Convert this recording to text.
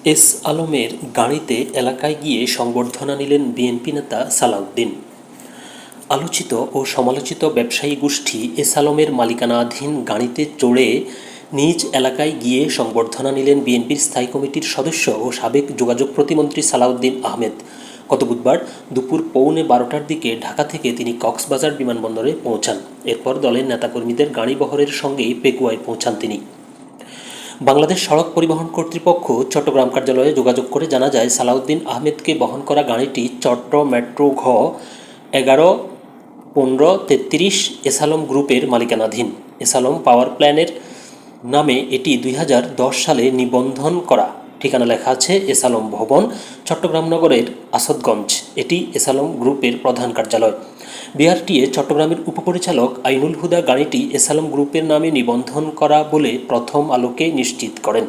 S আলমের গাড়িতে এলাকায় গিয়ে সংবর্ধনা নিলেন বিএনপি নেতা সালাউদ্দিন। আলোচিত ও সমালোচিত ব্যবসায়ী গোষ্ঠী এস আলমের মালিকানাধীন গাড়িতে চড়ে নিজ এলাকায় গিয়ে সংবর্ধনা নিলেন বিএনপির স্থায়ী কমিটির সদস্য ও সাবেক যোগাযোগ প্রতিমন্ত্রী সালাউদ্দিন আহমেদ। গত বুধবার দুপুর 12:15টার দিকে ঢাকা থেকে তিনি কক্সবাজার বিমানবন্দরে পৌঁছান। এরপর দলের নেতাকর্মীদের গাড়িবহরের সঙ্গেই পেকুয়ায় পৌঁছান তিনি। বাংলাদেশ সড়ক পরিবহন কর্তৃপক্ষ চট্টগ্রাম কার্যালয়ে যোগাযোগ করে জানা যায়, সালাউদ্দিন আহমেদকে বহন করা গাড়িটি চট্ট মেট্রো ঘ 11-15-33 এস আলম গ্রুপের মালিকানাধীন। এস আলম পাওয়ার প্ল্যানের নামে এটি 2010 সালে নিবন্ধন করা। ঠিকানা লেখা আছে এস আলম ভবন, চট্টগ্রাম নগরের আসাদগঞ্জ। এটি এস আলম গ্রুপের প্রধান কার্যালয়। বিআরটিএ চট্টগ্রামের উপপরিচালক আইনুল হুদা গাড়িটি এস আলম গ্রুপের নামে নিবন্ধন করা বলে প্রথম আলোকে নিশ্চিত করেন।